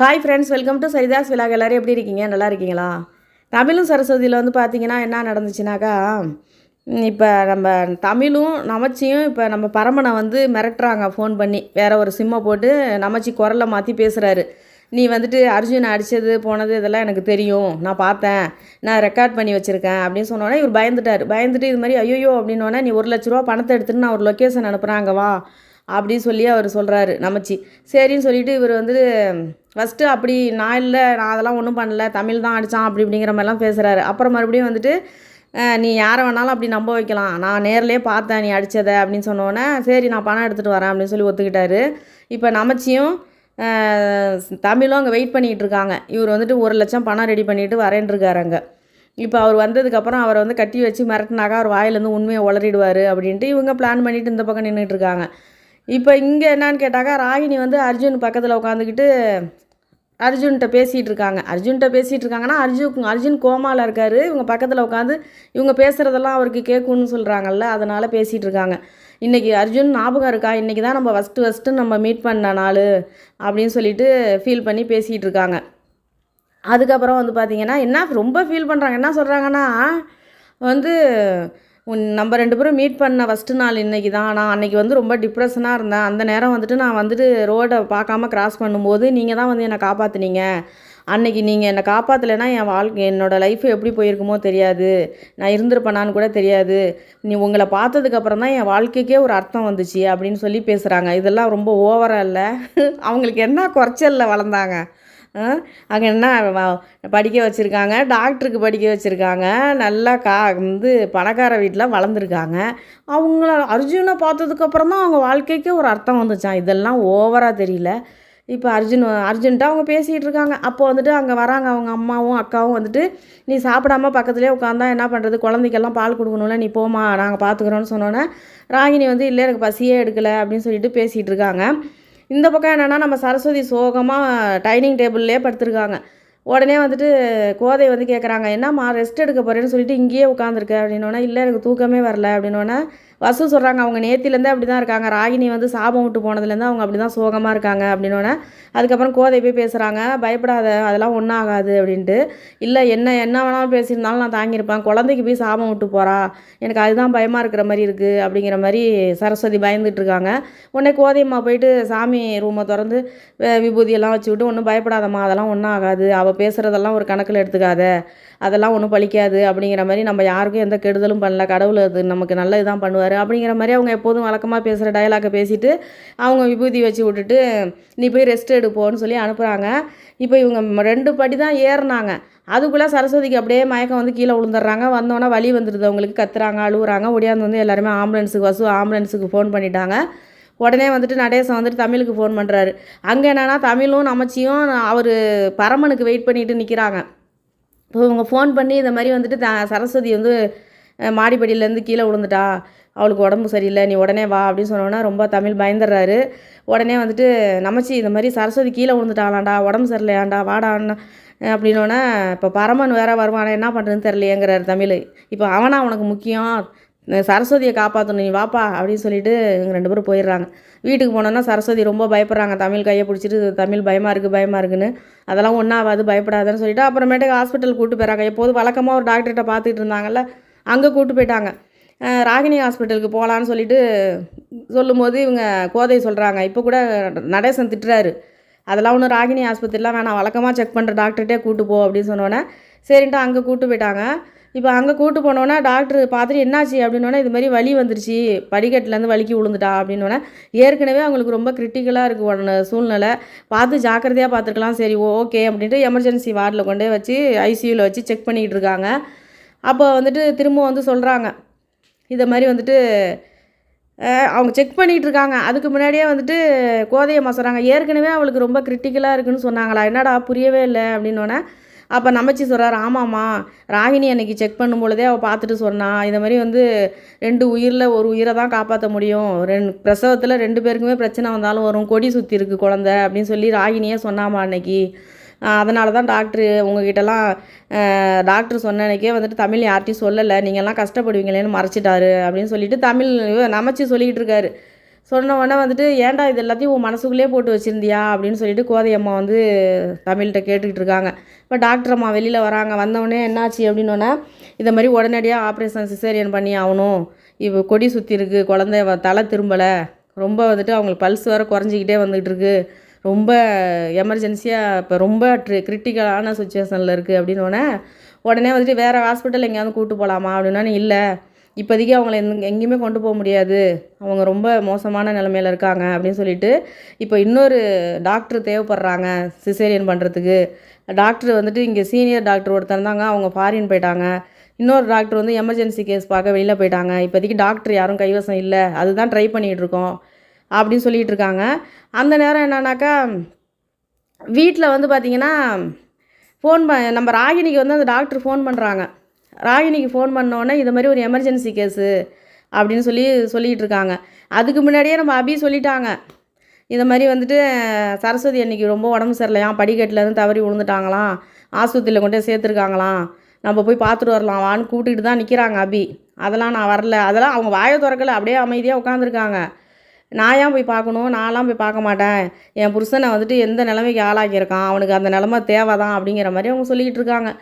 Hi friends, welcome to Saritha's vlog. எல்லோரும் எப்படி இருக்கீங்க? நல்லா இருக்கீங்களா? தமிழும் சரஸ்வதியில் வந்து பார்த்தீங்கன்னா என்ன நடந்துச்சுனாக்கா, இப்போ நம்ம தமிழும் நமச்சியும் இப்போ நம்ம பரமனை வந்து மிரட்டுறாங்க ஃபோன் பண்ணி. வேறு ஒரு சிம்மை போட்டு நமச்சி குரலை மாற்றி பேசுகிறாரு. நீ வந்துட்டு அர்ஜுன் அடித்தது போனது இதெல்லாம் எனக்கு தெரியும், நான் பார்த்தேன், நான் ரெக்கார்ட் பண்ணி வச்சுருக்கேன் அப்படின்னு சொன்னோன்னே இவர் பயந்துட்டு இது மாதிரி ஐயோ அப்படின்னோடனே நீ 1,00,000 ரூபா பணத்தை எடுத்துன்னு நான் ஒரு லொக்கேஷன் அனுப்புகிறேன், அங்கே வா அப்படின்னு சொல்லி அவர் சொல்கிறாரு நமச்சி. சரின்னு சொல்லிவிட்டு இவர் வந்து ஃபஸ்ட்டு அப்படி நான் இல்லை, நான் அதெல்லாம் ஒன்றும் பண்ணல, தமிழ் தான் அடித்தான் அப்படி இப்படிங்கிற மாதிரிலாம் பேசுகிறாரு. அப்புறம் மறுபடியும் வந்துட்டு நீ யாரை வேணாலும் அப்படி நம்ப வைக்கலாம், நான் நேர்லேயே பார்த்தேன் நீ அடித்ததை அப்படின்னு சொன்னோன்னே சரி நான் பணம் எடுத்துகிட்டு வரேன் அப்படின்னு சொல்லி ஒத்துக்கிட்டாரு. இப்போ நமச்சியும் தமிழும் அங்கே வெயிட் பண்ணிக்கிட்டு இருக்காங்க. இவர் வந்துட்டு 1,00,000 பணம் ரெடி பண்ணிவிட்டு வரேன்ருக்காரு அங்கே. இப்போ அவர் வந்ததுக்கப்புறம் அவரை வந்து கட்டி வச்சு மிரட்டினாக்கா அவர் வாயிலேருந்து உண்மையை உளறிடுவார் அப்படின்ட்டு இவங்க பிளான் பண்ணிவிட்டு இந்த பக்கம் நின்றுட்டு இருக்காங்க. இப்போ இங்கே என்னான்னு கேட்டாக்கா, ராகினி வந்து அர்ஜுன் பக்கத்தில் உட்காந்துக்கிட்டு அர்ஜுன்கிட்ட பேசிகிட்டு இருக்காங்கன்னா அர்ஜுன் கோமாவில் இருக்கார். இவங்க பக்கத்தில் உட்காந்து இவங்க பேசுகிறதெல்லாம் அவருக்கு கேட்குன்னு சொல்கிறாங்கல்ல, அதனால் பேசிகிட்டு இருக்காங்க. இன்றைக்கி அர்ஜுன் ஞாபகம் இருக்கா, இன்றைக்கி தான் நம்ம ஃபஸ்ட்டு நம்ம மீட் பண்ண நாள் அப்படின்னு சொல்லிட்டு ஃபீல் பண்ணி பேசிகிட்டு இருக்காங்க. அதுக்கப்புறம் வந்து பார்த்திங்கன்னா என்ன ரொம்ப ஃபீல் பண்ணுறாங்க. என்ன சொல்கிறாங்கன்னா வந்து நம்ம 2 பேரும் மீட் பண்ண ஃபஸ்ட்டு நாள் இன்றைக்கி தான். நான் அன்றைக்கி வந்து ரொம்ப டிப்ரெஷனாக இருந்தேன். அந்த நேரம் வந்துட்டு நான் வந்துட்டு ரோடை பார்க்காம கிராஸ் பண்ணும்போது நீங்கள் தான் வந்து என்னை காப்பாற்றுனீங்க. அன்றைக்கி நீங்கள் என்னை காப்பாற்றலைன்னா என் என்னோடய லைஃப் எப்படி போயிருக்குமோ தெரியாது, நான் இருந்திருப்பேனான்னு கூட தெரியாது. உங்களை பார்த்ததுக்கப்புறம் தான் என் வாழ்க்கைக்கே ஒரு அர்த்தம் வந்துச்சு அப்படின்னு சொல்லி பேசுகிறாங்க. இதெல்லாம் ரொம்ப ஓவராக இல்லை? அவங்களுக்கு என்ன குறைச்சலில் வளர்ந்தாங்க? அங்கே என்ன படிக்க வச்சுருக்காங்க, டாக்டருக்கு படிக்க வச்சுருக்காங்க, நல்லா வந்து பணக்கார வீட்டில் வளர்ந்துருக்காங்க. அவங்கள அர்ஜுனை பார்த்ததுக்கப்புறம் தான் அவங்க வாழ்க்கைக்கே ஒரு அர்த்தம் வந்துச்சான். இதெல்லாம் ஓவராக தெரியல? இப்போ அர்ஜுன்ட்டு அவங்க பேசிகிட்டு இருக்காங்க. அப்போ வந்துட்டு அங்கே வராங்க அவங்க அம்மாவும் அக்காவும் வந்துட்டு, நீ சாப்பிடாம பக்கத்துலேயே உட்காந்தா என்ன பண்ணுறது, குழந்தைக்கெல்லாம் பால் கொடுக்கணும்ல, நீ போமா நாங்கள் பார்த்துக்குறோன்னு சொன்னோன்னே ராகினி வந்து இல்லை எனக்கு பசியே எடுக்கலை அப்படின்னு சொல்லிட்டு பேசிகிட்டு இருக்காங்க. இந்த பக்கம் என்னென்னா நம்ம சரஸ்வதி சோகமாக டைனிங் டேபிள்லேயே படுத்துருக்காங்க. உடனே வந்துட்டு கோதை வந்து கேட்குறாங்க, என்னம்மா ரெஸ்ட் எடுக்க போகிறேன்னு சொல்லிட்டு இங்கேயே உட்காந்துருக்க அப்படின்னோடனே, இல்லை எனக்கு தூக்கமே வரல அப்படின்னோடனே வசு சொல்கிறாங்க அவங்க நேத்திலேருந்தே அப்படி தான் இருக்காங்க, ராகினி வந்து சாபம் விட்டு போனதுலேருந்து அவங்க அப்படி தான் சோகமாக இருக்காங்க அப்படின்னோடனே அதுக்கப்புறம் கோதை போய் பேசுகிறாங்க, பயப்படாத அதெல்லாம் ஒன்றும் ஆகாது அப்படின்ட்டு. இல்லை என்ன வேணாலும் பேசியிருந்தாலும் நான் தாங்கியிருப்பேன், குழந்தைக்கு போய் சாபம் விட்டு போகிறா, எனக்கு அதுதான் பயமாக இருக்கிற மாதிரி இருக்குது அப்படிங்கிற மாதிரி சரஸ்வதி பயந்துட்டுருக்காங்க. உடனே கோதையம்மா போயிட்டு சாமி ரூமை திறந்து விபூதியெல்லாம் வச்சு விட்டு, ஒன்றும் பயப்படாதம்மா அதெல்லாம் ஒன்றும் ஆகாது, அவள் பேசுகிறதெல்லாம் ஒரு கணக்கில் எடுத்துக்காத, அதெல்லாம் ஒன்றும் பழிக்காது அப்படிங்கிற மாதிரி, நம்ம யாருக்கும் எந்த கெடுதலும் பண்ணல, கடவுள் அது நமக்கு நல்லது தான் பண்ணுவார் அப்படிங்கிற மாதிரி அவங்க எப்போதும் வழக்கமாக பேசுகிற டயலாக்கை பேசிவிட்டு அவங்க விபூதி வச்சு விட்டுட்டு நீ போய் ரெஸ்ட் எடுப்போன்னு சொல்லி அனுப்புகிறாங்க. இப்போ இவங்க 2 படி தான் ஏறினாங்க. அதுக்குள்ளே சரஸ்வதிக்கு அப்படியே மயக்கம் வந்து கீழே விழுந்துடுறாங்க. வந்தோன்னே வலி வந்துடுது அவங்களுக்கு, கத்துறாங்க, அழுகுறாங்க. ஒடியாந்து வந்து எல்லாருமே ஆம்புலன்ஸுக்கு ஃபோன் பண்ணிட்டாங்க. உடனே வந்துட்டு நடேசன் வந்துட்டு தமிழுக்கு ஃபோன் பண்ணுறாரு. அங்கே என்னென்னா தமிழும் நமச்சியும் அவர் பரமனுக்கு வெயிட் பண்ணிட்டு நிற்கிறாங்க. இப்போ இவங்க ஃபோன் பண்ணி இந்த மாதிரி வந்துட்டு சரஸ்வதி வந்து மாடிப்படியிலேருந்து கீழே விழுந்துட்டா, அவளுக்கு உடம்பு சரியில்லை, நீ உடனே வா அப்படின்னு சொன்னோன்னா ரொம்ப தமிழ் பயந்துடுறாரு. உடனே வந்துட்டு நமச்சி இந்த மாதிரி சரஸ்வதி கீழே விழுந்துட்டாளாண்டா, உடம்பு சரியில்லையாண்டா, வாடான்னு அப்படின்னோடனே இப்போ பரமன் வேறு வருவானே, என்ன பண்ணுறதுன்னு தெரியலையேங்கிறாரு தமிழ். இப்போ அவனா உனக்கு முக்கியம், சரஸ்வதியை காப்பாற்றணும், நீ வாப்பா அப்படின்னு சொல்லிட்டு இவங்க 2 பேரும் போயிடுறாங்க. வீட்டுக்கு போனோன்னா சரஸ்வதி ரொம்ப பயப்படுறாங்க. தமிழ் கையை பிடிச்சிட்டு தமிழ் பயமாக இருக்குன்னு, அதெல்லாம் ஒன்றும் ஆகாது பயப்படாதுன்னு சொல்லிவிட்டு அப்புறமேட்டுக்கு ஹாஸ்பிட்டல் கூப்பிட்டு போயிறாங்க. எப்போதும் வழக்கமாக ஒரு டாக்டர்கிட்ட பார்த்துட்டு இருந்தாங்கல்ல, அங்கே கூப்பிட்டு போயிட்டாங்க. ராகினி ஹாஸ்பிட்டலுக்கு போகலான்னு சொல்லிட்டு சொல்லும்போது இவங்க கோதை சொல்கிறாங்க, இப்போ கூட நடேசன் திட்டுறாரு, அதெல்லாம் ஒன்றும் ராகினி ஆஸ்பத்திரிலாம் வேணாம், வழக்கமாக செக் பண்ணுற டாக்டர்கிட்டே கூப்பிட்டு போ அப்படின்னு சொன்னோன்னே சரின்ட்டு அங்கே கூப்பிட்டு போயிட்டாங்க. இப்போ அங்கே கூப்பிட்டு போனோன்னா டாக்டர் பார்த்துட்டு என்னாச்சு அப்படின்னோடனே இது மாதிரி வலி வந்துருச்சு, படிக்கட்டுலேருந்து வலிக்கு விழுந்துட்டா அப்படின்னோடனே ஏற்கனவே அவங்களுக்கு ரொம்ப கிரிட்டிக்கலாக இருக்குது உடனே சூழ்நிலை, பார்த்து ஜாக்கிரதையாக பார்த்துக்கலாம், சரி ஓகே அப்படின்ட்டு எமர்ஜென்சி வார்டில் கொண்டே வச்சு ஐசியூவில் வச்சு செக் பண்ணிக்கிட்டு இருக்காங்க. அப்போ வந்துட்டு திரும்ப வந்து சொல்கிறாங்க, இதை மாதிரி வந்துட்டு அவங்க செக் பண்ணிகிட்டு இருக்காங்க. அதுக்கு முன்னாடியே வந்துட்டு கோதையம்மா சொல்கிறாங்க, ஏற்கனவே அவளுக்கு ரொம்ப கிரிட்டிக்கலாக இருக்குதுன்னு சொன்னாங்களா, என்னடா புரியவே இல்லை அப்படின்னோடனே அப்போ நமச்சி சொல்கிறார், ஆமாம்மா ராகினி அன்றைக்கி செக் பண்ணும் பொழுதே அவள் பார்த்துட்டு சொன்னான், இந்த மாதிரி வந்து 2 உயிரில் ஒரு உயிரை தான் காப்பாற்ற முடியும், பிரசவத்தில் 2 பேருக்குமே பிரச்சனை வந்தாலும் வரும், கொடி சுற்றி இருக்குது குழந்தை அப்படின்னு சொல்லி ராகினியே சொன்னாமா அன்னைக்கு, அதனால தான் டாக்டரு உங்ககிட்டலாம் டாக்டர் சொன்ன அன்றைக்கே வந்துட்டு தமிழ் யார்ட்டையும் சொல்லலை, நீங்கள்லாம் கஷ்டப்படுவீங்களேன்னு மறைச்சிட்டாரு அப்படின்னு சொல்லிட்டு தமிழ் நமச்சி சொல்லிக்கிட்டு இருக்காரு. சொன்ன உடனே வந்துட்டு ஏன்டா இது எல்லாத்தையும் உன் மனசுக்குள்ளேயே போட்டு வச்சுருந்தியா அப்படின்னு சொல்லிட்டு கோதை அம்மா வந்து தமிழ்கிட்ட கேட்டுக்கிட்டு இருக்காங்க. இப்போ டாக்டர் அம்மா வெளியில் வராங்க. வந்தவொடனே என்னாச்சு அப்படின்னோடனே இதை மாதிரி உடனடியாக ஆப்ரேஷன் சிசேரியன் பண்ணி ஆகணும், இப்போ கொடி சுற்றி இருக்குது, குழந்தை தலை திரும்பலை, ரொம்ப வந்துட்டு அவங்களுக்கு பல்ஸ் வேறு குறைஞ்சிக்கிட்டே வந்துக்கிட்டு இருக்குது, ரொம்ப எமர்ஜென்சியாக இப்போ ரொம்ப கிரிட்டிக்கலான சுச்சுவேஷனில் இருக்குது அப்படின்னோடனே உடனே வந்துட்டு வேறு ஹாஸ்பிட்டல் எங்கேயாவது கூப்பிட்டு போகலாமா அப்படின்னா இல்லை, இப்போதைக்கு அவங்கள எங்கேயுமே கொண்டு போக முடியாது, அவங்க ரொம்ப மோசமான நிலமையில இருக்காங்க அப்படின்னு சொல்லிட்டு இப்போ இன்னொரு டாக்டர் தேவைப்படுறாங்க சிசேரியன் பண்ணுறதுக்கு. டாக்டர் வந்துட்டு இங்கே சீனியர் டாக்டர் ஒருத்தர் இருந்தாங்க, அவங்க ஃபாரின் போயிட்டாங்க. இன்னொரு டாக்டர் வந்து எமர்ஜென்சி கேஸ் பார்க்க வெளியில் போயிட்டாங்க. இப்போதைக்கு டாக்டர் யாரும் கைவசம் இல்லை, அதுதான் ட்ரை பண்ணிகிட்டு இருக்கோம் அப்படின்னு சொல்லிகிட்டு இருக்காங்க. அந்த நேரம் என்னன்னாக்கா வீட்டில் வந்து பார்த்திங்கன்னா நம்ம ராகினிக்கு வந்து அந்த டாக்டர் ஃபோன் பண்ணுறாங்க. ராகினிக்கு ஃபோன் பண்ணோன்னே இது மாதிரி ஒரு எமர்ஜென்சி கேஸு அப்படின்னு சொல்லிகிட்டு இருக்காங்க. அதுக்கு முன்னாடியே நம்ம அபி சொல்லிட்டாங்க, இந்த மாதிரி வந்துட்டு சரஸ்வதி அன்றைக்கி ரொம்ப உடம்பு சரியில்லையாம், படிக்கட்டிலேருந்து தவறி விழுந்துட்டாங்களாம், ஆஸ்பத்திரியில் கொண்டு போய் சேர்த்துருக்காங்களாம், நம்ம போய் பார்த்துட்டு வரலாம் வான்னு கூப்பிட்டுட்டு தான் நிற்கிறாங்க அபி. அதெல்லாம் நான் வரல, அதெல்லாம் அவங்க வாயை திறக்கலை, அப்படியே அமைதியாக உட்காந்துருக்காங்க. நான் ஏன் போய் பார்க்கணும், நான்லாம் போய் பார்க்க மாட்டேன், என் புருஷனை வந்துட்டு எந்த நிலைமைக்கு ஆளாக்கியிருக்கான், அவனுக்கு அந்த நிலமை தேவை தான் அப்படிங்கிற மாதிரி அவங்க சொல்லிக்கிட்டு இருக்காங்க.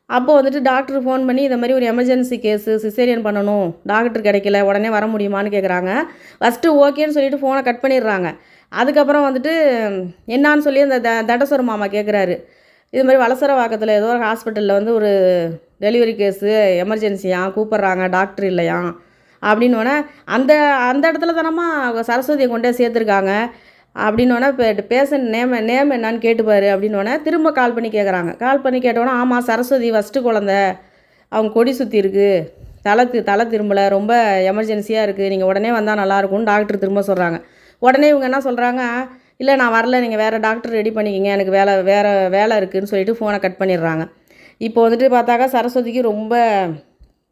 அப்போ வந்துட்டு டாக்டர் ஃபோன் பண்ணி இந்த மாதிரி ஒரு எமர்ஜென்சி கேஸு சிசேரியன் பண்ணணும், டாக்டர் கிடைக்கல, உடனே வர முடியுமான்னு கேட்குறாங்க. ஃபஸ்ட்டு ஓகேன்னு சொல்லிவிட்டு ஃபோனை கட் பண்ணிடுறாங்க. அதுக்கப்புறம் வந்துட்டு என்னான்னு சொல்லி அந்த தண்டசோர மாமா கேட்குறாரு, இது மாதிரி வலசரவாக்கத்தில் ஏதோ ஒரு ஹாஸ்பிட்டலில் வந்து ஒரு டெலிவரி கேஸு எமர்ஜென்சியாக கூப்பிட்றாங்க, டாக்டர் இல்லையா அப்படின்னோடனே அந்த அந்த இடத்துல தானம்மா சரஸ்வதியை கொண்டே சேர்த்துருக்காங்க அப்படின்னோடனே இப்போ பேஷண்ட் நேம் என்னான்னு கேட்டுப்பார் அப்படின்னோடனே திரும்ப கால் பண்ணி கேட்குறாங்க. கால் பண்ணி கேட்டோன்னே ஆமாம் சரஸ்வதி ஃபஸ்ட்டு குழந்த, அவங்க கொடி சுற்றி இருக்குது, தலை திரும்பலை, ரொம்ப எமர்ஜென்சியாக இருக்குது, நீங்கள் உடனே வந்தால் நல்லாயிருக்கும்னு டாக்டர் திரும்ப சொல்கிறாங்க. உடனே இவங்க என்ன சொல்கிறாங்க, இல்லை நான் வரல, நீங்கள் வேறு டாக்டர் ரெடி பண்ணிக்கிங்க, எனக்கு வேறு வேலை இருக்குதுன்னு சொல்லிட்டு ஃபோனை கட் பண்ணிடுறாங்க. இப்போ வந்துட்டு பார்த்தாக்கா சரஸ்வதிக்கு ரொம்ப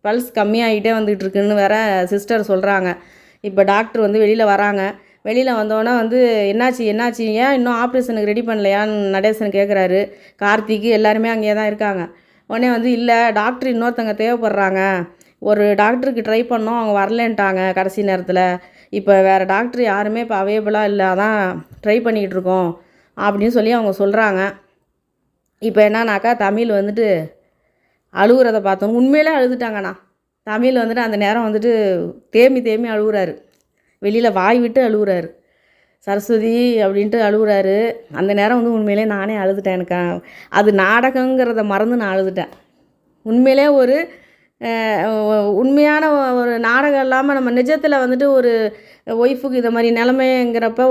பல்ஸ் கம்மியாகிட்டே வந்துகிட்டு இருக்குன்னு வேறு சிஸ்டர் சொல்கிறாங்க. இப்போ டாக்டர் வந்து வெளியில் வராங்க. வெளியில் வந்தோடனே வந்து என்னாச்சு ஏன் இன்னும் ஆப்ரேஷனுக்கு ரெடி பண்ணலையான்னு நடேசன் கேட்குறாரு. கார்த்திக்கு எல்லாருமே அங்கேயே தான் இருக்காங்க. உடனே வந்து இல்லை டாக்டர் இன்னொருத்தங்க தேவைப்படுறாங்க, ஒரு டாக்டருக்கு ட்ரை பண்ணோம், அவங்க வரலன்ட்டாங்க கடைசி நேரத்தில், இப்போ வேறு டாக்டர் யாருமே இப்போ அவைலபிளாக இல்லை, அதான் ட்ரை பண்ணிக்கிட்டு இருக்கோம் அப்படின்னு சொல்லி அவங்க சொல்கிறாங்க. இப்போ என்னன்னாக்கா தமிழ் வந்துட்டு அழுகுறத பார்த்தோம், உண்மையிலே அழுதுட்டாங்கண்ணா. தமிழ் வந்துட்டு அந்த நேரம் வந்துட்டு தேம்பி அழுகுறாரு, வெளியில் வாய் விட்டு அழுகுறாரு, சரஸ்வதி அப்படின்ட்டு அழுகுறாரு. அந்த நேரம் வந்து உண்மையிலே நானே அழுதுட்டேன். எனக்கு அது நாடகங்கிறத மறந்து நான் அழுதுட்டேன். உண்மையிலே ஒரு உண்மையான ஒரு நாடகம் இல்லாமல் நம்ம நிஜத்தில் வந்துட்டு ஒரு ஒய்ஃபுக்கு இதை மாதிரி நிலமைங்கிறப்ப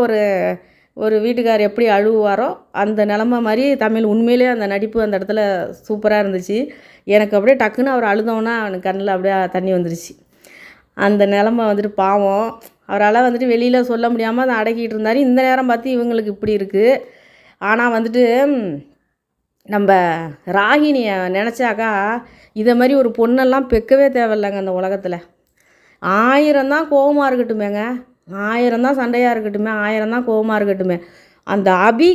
ஒரு வீட்டுக்கார் எப்படி அழுவாரோ அந்த நிலமை மாதிரி தமிழ் உண்மையிலே அந்த நடிப்பு அந்த இடத்துல சூப்பராக இருந்துச்சு. எனக்கு அப்படியே டக்குன்னு அவர் அழுதோன்னா அவனுக்கு கண்ணில் அப்படியே தண்ணி வந்துருச்சு. அந்த நிலமை வந்துட்டு பாவம், அவரால் வந்துட்டு வெளியில் சொல்ல முடியாமல் அதை அடக்கிட்டு இருந்தார். இந்த நேரம் பார்த்து இவங்களுக்கு இப்படி இருக்குது. ஆனால் வந்துட்டு நம்ம ராகினியை நினச்சாக்கா இதை மாதிரி ஒரு பொண்ணெல்லாம் பெக்கவே தேவையில்லைங்க அந்த உலகத்தில். 1000 தான் கோபமாக இருக்கட்டுமேங்க, 1000 தான் சண்டையாக இருக்கட்டுமே, 1000 தான் கோபமாக இருக்கட்டுமே, அந்த அபி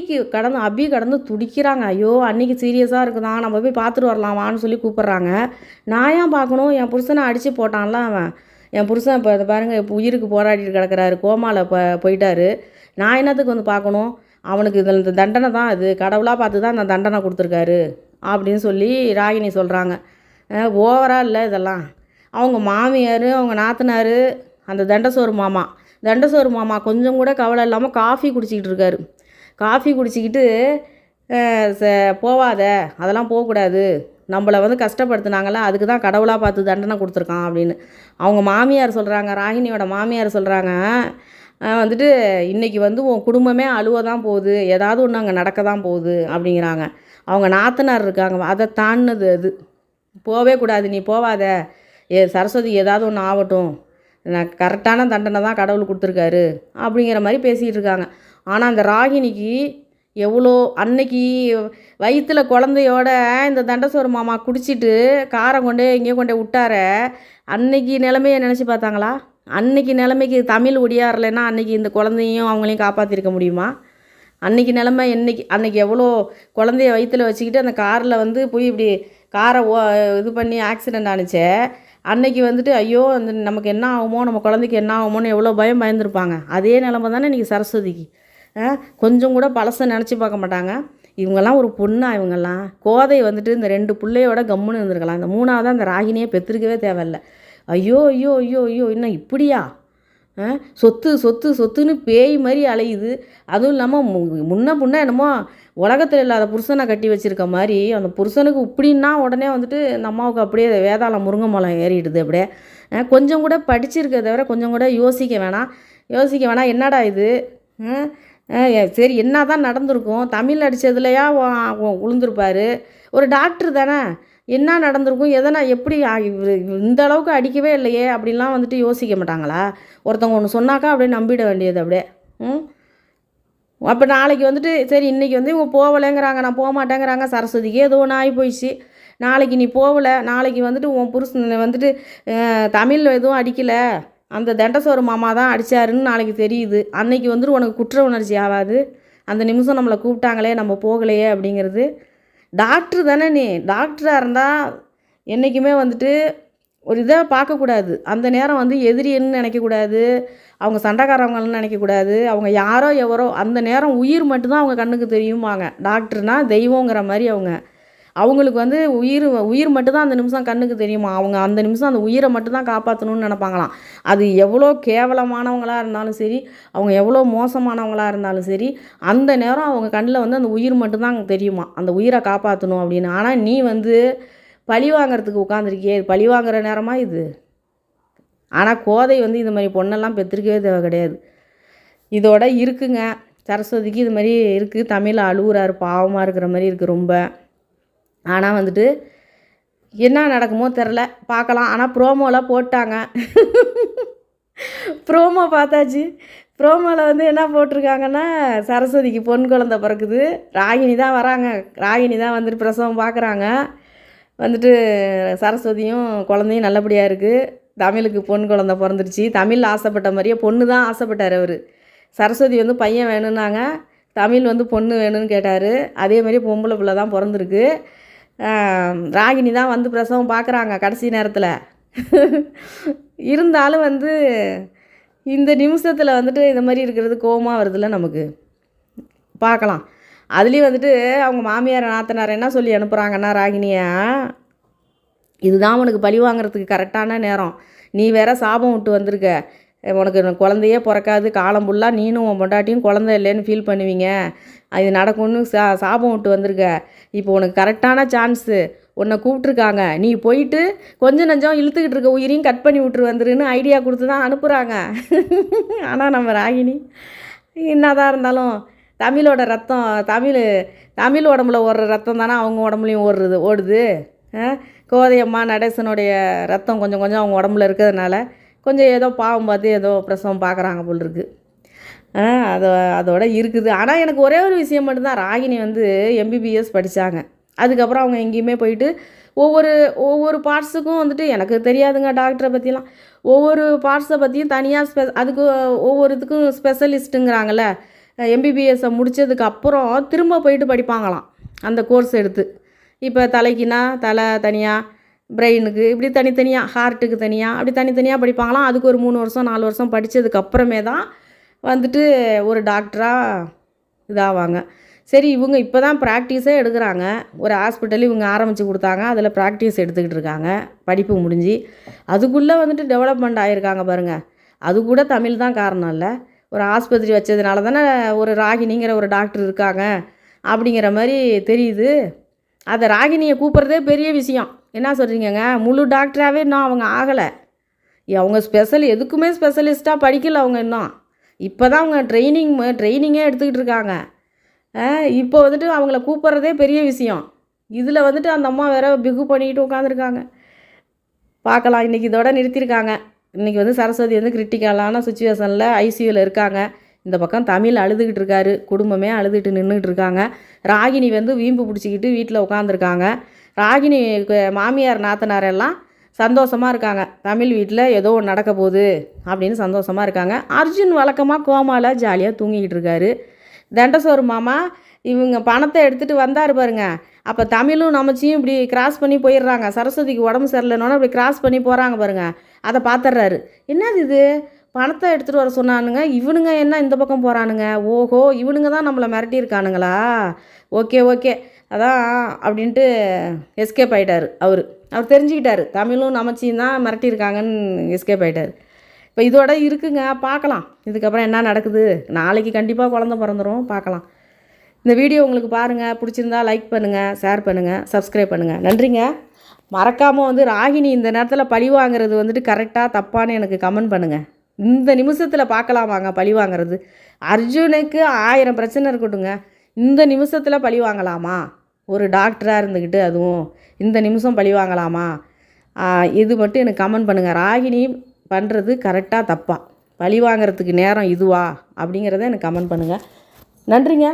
கடந்து துடிக்கிறாங்க. ஐயோ அன்றைக்கி சீரியஸாக இருக்குதான், நம்ம போய் பார்த்துட்டு வரலாம் வான்னு சொல்லி கூப்பிட்றாங்க. நான் ஏன் பார்க்கணும், என் புருஷனை அடித்து போட்டான்ல அவன், என் புருஷன் இப்போ அதை பாருங்கள் இப்போ உயிருக்கு போராடிட்டு கிடக்கிறாரு, கோமாவில் போயிட்டாரு, நான் என்னத்துக்கு வந்து பார்க்கணும், அவனுக்கு இதில் இந்த தண்டனை தான், இது கடவுளாக பார்த்து தான் அந்த தண்டனை கொடுத்துருக்காரு அப்படின்னு சொல்லி ராகினி சொல்கிறாங்க. ஓவராக இல்லை இதெல்லாம். அவங்க மாமியார், அவங்க நாத்தனார், அந்த தண்டசோறு மாமா கொஞ்சம் கூட கவலை இல்லாமல் காஃபி குடிச்சிக்கிட்டு இருக்காரு. காஃபி குடிச்சிக்கிட்டு போவாத, அதெல்லாம் போகக்கூடாது, நம்மளை வந்து கஷ்டப்படுத்துனாங்களே அதுக்கு தான் கடவுளாக பார்த்து தண்டனை கொடுத்துருக்கான் அப்படின்னு அவங்க மாமியார் சொல்கிறாங்க. ராகினியோட மாமியார் சொல்கிறாங்க, வந்துட்டு இன்றைக்கி வந்து உன் குடும்பமே அழுவ தான் போகுது, ஏதாவது ஒன்று அங்கே நடக்க தான் போகுது அப்படிங்கிறாங்க. அவங்க நாத்தனார் இருக்காங்க, அதை தாண்டினது அது, போவே கூடாது, நீ போவாத, சரஸ்வதி ஏதாவது ஒன்று ஆகட்டும், நான் கரெக்டான தண்டனை தான் கடவுள் கொடுத்துருக்காரு அப்படிங்கிற மாதிரி பேசிகிட்டு இருக்காங்க. ஆனால் அந்த ராகினிக்கு எவ்வளோ அன்னைக்கு வயிற்றில் குழந்தையோட இந்த தண்டசோறு மாமா குடிச்சிட்டு காரை கொண்டே இங்கேயே கொண்டே விட்டார, அன்னைக்கு நிலைமையை நினச்சி பார்த்தாங்களா? அன்னைக்கு நிலைமைக்கு தமிழ் ஒடியாரலைன்னா அன்றைக்கி இந்த குழந்தையும் அவங்களையும் காப்பாற்றிருக்க முடியுமா? அன்றைக்கி நிலமை அன்றைக்கி எவ்வளோ குழந்தைய வயிற்றில் வச்சுக்கிட்டு அந்த காரில் வந்து போய் இப்படி காரை இது பண்ணி ஆக்சிடெண்ட் ஆணுச்சே, அன்னைக்கு வந்துட்டு ஐயோ அந்த நமக்கு என்ன ஆகுமோ நம்ம குழந்தைக்கு என்ன ஆகுமோன்னு எவ்வளோ பயந்துருப்பாங்க. அதே நிலமை தானே இன்றைக்கி சரஸ்வதிக்கு. கொஞ்சம் கூட பழசை நினச்சி பார்க்க மாட்டாங்க. இவங்கெல்லாம் ஒரு பொண்ணா? இவங்கெல்லாம் கோதை வந்துட்டு இந்த 2 பிள்ளையோட கம்முன்னு இருந்திருக்கலாம். இந்த 3ஆவது அந்த ராகினியை பெற்றிருக்கவே தேவையில்ல. ஐயோ ஐயோ ஐயோ ஐயோ இன்னும் இப்படியா? சொத்து சொத்து சொத்துன்னு பேய் மாதிரி அலையுது. அதுவும் இல்லாமல் முன்ன என்னமோ உலகத்தில் இல்லாத புருஷனை கட்டி வச்சுருக்க மாதிரி அந்த புருஷனுக்கு இப்படின்னா உடனே வந்துட்டு இந்த அம்மாவுக்கு அப்படியே வேதாளம் முருங்கை மலம் ஏறிடுது. அப்படியே கொஞ்சம் கூட படிச்சிருக்க தவிர கொஞ்சம் கூட யோசிக்க வேணாம். என்னடா இது? சரி என்ன தான் நடந்திருக்கும்? தமிழ் அடித்ததுலையா உளுந்திருப்பார்? ஒரு டாக்டர் தானே, என்ன நடந்திருக்கும்? எதனா எப்படி இந்த அளவுக்கு அடிக்கவே இல்லையே அப்படின்லாம் வந்துட்டு யோசிக்க மாட்டாங்களா? ஒருத்தவங்க ஒன்று சொன்னாக்கா அப்படியே நம்பிட வேண்டியது அப்படியே. அப்போ நாளைக்கு வந்துட்டு சரி இன்றைக்கி வந்து இவங்க போகலைங்கிறாங்க, நான் போக மாட்டேங்கிறாங்க, சரஸ்வதிக்கு ஏதோ ஒன்று ஆகி போயிடுச்சு. நாளைக்கு நீ போகலை, நாளைக்கு வந்துட்டு உன் புருஷன் வந்துட்டு தமிழ் எதுவும் அடிக்கலை, அந்த தண்டசோறு மாமா தான் அடித்தாருன்னு நாளைக்கு தெரியுது. அன்னைக்கு வந்துட்டு உனக்கு குற்ற உணர்ச்சி ஆகாது? அந்த நிமிஷம் நம்மளை கூப்பிட்டாங்களே நம்ம போகலையே அப்படிங்கிறது. டாக்டர் தானே நீ? டாக்டராக இருந்தால் என்றைக்குமே வந்துட்டு ஒரு இதை பார்க்கக்கூடாது. அந்த நேரம் வந்து எதிரின்னு நினைக்கக்கூடாது, அவங்க சண்டைக்காரவங்கன்னு நினைக்கக்கூடாது, அவங்க யாரோ எவரோ. அந்த நேரம் உயிர் மட்டும்தான் அவங்க கண்ணுக்கு தெரியுமாங்க. டாக்டர்னால் தெய்வங்கிற மாதிரி அவங்களுக்கு வந்து உயிர் மட்டும்தான் அந்த நிமிஷம் கண்ணுக்கு தெரியுமா. அவங்க அந்த நிமிஷம் அந்த உயிரை மட்டும்தான் காப்பாற்றணும்னு நினைப்பாங்களாம். அது எவ்வளோ கேவலமானவங்களாக இருந்தாலும் சரி, அவங்க எவ்வளோ மோசமானவங்களாக இருந்தாலும் சரி, அந்த நேரம் அவங்க கண்ணில் வந்து அந்த உயிர் மட்டும்தான் அங்கே தெரியுமா, அந்த உயிரை காப்பாற்றணும் அப்படின்னு. ஆனால் நீ வந்து பழி வாங்கிறதுக்கு உட்காந்துருக்கியே, இது பழி வாங்குற நேரமாக இது? ஆனால் கோதை வந்து இது மாதிரி பொண்ணெல்லாம் பெற்றிருக்கவே தேவை கிடையாது. இதோட இருக்குங்க சரஸ்வதிக்கு இது மாதிரி இருக்குது. தமிழ் அழுகுறாரு, பாவமாக இருக்கிற மாதிரி இருக்குது ரொம்ப. ஆனால் வந்துட்டு என்ன நடக்குமோ தெரில, பார்க்கலாம். ஆனால் ப்ரோமோலாம் போட்டாங்க. ப்ரோமோ பார்த்தாச்சு. ப்ரோமோவில் வந்து என்ன போட்டிருக்காங்கன்னா, சரஸ்வதிக்கு பொன் குழந்தை பிறக்குது, ராகினி தான் வராங்க, ராகினி தான் வந்துட்டு பிரசவம் பார்க்குறாங்க. வந்துட்டு சரஸ்வதியும் குழந்தையும் நல்லபடியாக இருக்குது. தமிழுக்கு பொன் குழந்தை பிறந்துருச்சு. தமிழ் ஆசைப்பட்ட மாதிரியே பொண்ணு தான் ஆசைப்பட்டார் அவர். சரஸ்வதி வந்து பையன் வேணும்னாங்க, தமிழ் வந்து பொண்ணு வேணும்னு கேட்டார். அதே மாதிரி பொம்பளை பிள்ளை தான் பிறந்திருக்கு. ராகினி தான் வந்து பிரசவம் பார்க்குறாங்க கடைசி நேரத்தில். இருந்தாலும் வந்து இந்த நிமிஷத்தில் வந்துட்டு இந்த மாதிரி இருக்கிறது கோவமாக வருதுல்ல நமக்கு. பார்க்கலாம். அதுலேயும் வந்துட்டு அவங்க மாமியார் நாத்தனார் என்ன சொல்லி அனுப்புகிறாங்கன்னா, ராகினியா இதுதான் உனக்கு பழி வாங்கிறதுக்கு கரெக்டான நேரம். நீ வேற சாபம் விட்டு வந்திருக்க, உனக்கு குழந்தையே பிறக்காது, காலம் ஃபுல்லாக நீனும் உன் பொண்டாட்டியும் குழந்தை இல்லைன்னு ஃபீல் பண்ணுவீங்க, அது நடக்கும்னு சாபம் விட்டு வந்திருக்க. இப்போ உனக்கு கரெக்டான சான்ஸு, உன்னை கூப்பிட்ருக்காங்க, நீ போயிட்டு கொஞ்சம் நஞ்சம் இழுத்துக்கிட்டு இருக்க உயிரையும் கட் பண்ணி விட்டுரு வந்துருன்னு ஐடியா கொடுத்து தான் அனுப்புகிறாங்க. ஆனால் நம்ம ராகினி என்னதான் இருந்தாலும் தமிழோட ரத்தம், தமிழ் உடம்புல ஓடுற ரத்தம் தானே அவங்க உடம்புலையும் ஓடுது. கோதையம்மா நடேசனுடைய ரத்தம் கொஞ்சம் கொஞ்சம் அவங்க உடம்புல இருக்கிறதுனால கொஞ்சம் ஏதோ பாவம் பார்த்து ஏதோ பிரசவம் பார்க்குறாங்க போல் இருக்குது. அதோட இருக்குது. ஆனால் எனக்கு ஒரே ஒரு விஷயம் மட்டும்தான், ராகினி வந்து எம்பிபிஎஸ் படித்தாங்க. அதுக்கப்புறம் அவங்க எங்கேயுமே போயிட்டு ஒவ்வொரு பார்ட்ஸுக்கும் வந்துட்டு எனக்கு தெரியாதுங்க டாக்டரை பற்றிலாம். ஒவ்வொரு பார்ட்ஸை பற்றியும் தனியாக அதுக்கு ஒவ்வொருத்துக்கும் ஸ்பெஷலிஸ்ட்டுங்கிறாங்கல்ல. எம்பிபிஎஸ்ஸை முடித்ததுக்கு அப்புறம் திரும்ப போயிட்டு படிப்பாங்களாம் அந்த கோர்ஸ் எடுத்து. இப்போ தலைக்குன்னா தலை தனியாக, பிரெயினுக்கு இப்படி தனித்தனியாக, ஹார்ட்டுக்கு தனியாக, அப்படி தனித்தனியாக படிப்பாங்களாம். அதுக்கு ஒரு 3 வருஷம் 4 வருஷம் படித்ததுக்கப்புறமே தான் வந்துட்டு ஒரு டாக்டராக இதாவாங்க. சரி இவங்க இப்போ தான் ப்ராக்டிஸே எடுக்கிறாங்க. ஒரு ஹாஸ்பிட்டல் இவங்க ஆரம்பித்து கொடுத்தாங்க, அதில் ப்ராக்டிஸ் எடுத்துக்கிட்டு இருக்காங்க படிப்பு முடிஞ்சு. அதுக்குள்ளே வந்துட்டு டெவலப்மெண்ட் ஆகியிருக்காங்க பாருங்கள். அது கூட தமிழ் தான் காரணம் இல்லை, ஒரு ஆஸ்பத்திரி வச்சதுனால தானே ஒரு ராகினிங்கிற ஒரு டாக்டர் இருக்காங்க அப்படிங்கிற மாதிரி தெரியுது. அதை ராகினியை கூப்பிட்றதே பெரிய விஷயம். என்ன சொல்கிறீங்கங்க? முழு டாக்டராகவே இன்னும் அவங்க ஆகலை. அவங்க எதுக்குமே ஸ்பெஷலிஸ்ட்டாக படிக்கலை அவங்க இன்னும். இப்போ தான் அவங்க ட்ரைனிங்கே எடுத்துக்கிட்டு இருக்காங்க. இப்போ வந்துட்டு அவங்கள கூப்பிட்றதே பெரிய விஷயம். இதில் வந்துட்டு அந்த அம்மா வேற பிகு பண்ணிக்கிட்டு உட்காந்துருக்காங்க. பார்க்கலாம். இன்றைக்கி இதோட நிறுத்தியிருக்காங்க. இன்றைக்கி வந்து சரஸ்வதி வந்து கிரிட்டிக்கலான சுச்சுவேஷனில் ஐசியூவில் இருக்காங்க. இந்த பக்கம் தமிழ் அழுதுகிட்டு இருக்காரு, குடும்பமே அழுதுகிட்டு நின்றுட்டு இருக்காங்க. ராகினி வந்து வீம்பு பிடிச்சிக்கிட்டு வீட்டில் உட்காந்துருக்காங்க. ராகினி மாமியார் நாத்தனாரெல்லாம் சந்தோஷமாக இருக்காங்க. தமிழ் வீட்டில் ஏதோ ஒன்று நடக்க போகுது அப்படின்னு சந்தோஷமாக இருக்காங்க. அர்ஜுன் வழக்கமாக கோமாவில் ஜாலியாக தூங்கிக்கிட்டு இருக்காரு. தண்டசோறு மாமா இவங்க பணத்தை எடுத்துகிட்டு வந்தார் பாருங்க. அப்போ தமிழும் நமச்சியும் இப்படி கிராஸ் பண்ணி போயிடுறாங்க. சரஸ்வதிக்கு உடம்பு சரியில்லைன்னொன்னே இப்படி கிராஸ் பண்ணி போகிறாங்க பாருங்க. அதை பார்த்துட்றாரு. என்னது இது, பணத்தை எடுத்துகிட்டு வர சொன்னானுங்க, இவனுங்க என்ன இந்த பக்கம் போகிறானுங்க, ஓஹோ இவனுங்க தான் நம்மளை மிரட்டியிருக்கானுங்களா, ஓகே ஓகே அதான் அப்படின்ட்டு எஸ்கேப் ஆகிட்டார். அவர் தெரிஞ்சுக்கிட்டார் தமிழும் நமச்சியும் தான் மிரட்டியிருக்காங்கன்னு எஸ்கேப் ஆகிட்டார். இப்போ இதோட இருக்குங்க, பார்க்கலாம் இதுக்கப்புறம் என்ன நடக்குது. நாளைக்கு கண்டிப்பாக குழந்த பிறந்துடும், பார்க்கலாம். இந்த வீடியோ உங்களுக்கு பாருங்கள், பிடிச்சிருந்தா லைக் பண்ணுங்கள், ஷேர் பண்ணுங்கள், சப்ஸ்கிரைப் பண்ணுங்கள். நன்றிங்க. மறக்காமல் வந்து ராகினி இந்த நேரத்தில் பழி வாங்குறது வந்துட்டு கரெக்டாக தப்பான்னு எனக்கு கமெண்ட் பண்ணுங்கள். இந்த நிமிஷத்தில் பார்க்கலாமாங்க பழி வாங்குறது? அர்ஜுனுக்கு 1000 பிரச்சனை இருக்கட்டுங்க, இந்த நிமிஷத்தில் பழி வாங்கலாமா? ஒரு டாக்டராக இருந்துக்கிட்டு அதுவும் இந்த நிமிஷம் பழி வாங்கலாமா? இது மட்டும் எனக்கு கமெண்ட் பண்ணுங்கள். ராகினி பண்ணுறது கரெக்டாக தப்பா, பழி வாங்கிறதுக்கு நேரம் இதுவா அப்படிங்கிறத எனக்கு கமெண்ட் பண்ணுங்கள். நன்றிங்க.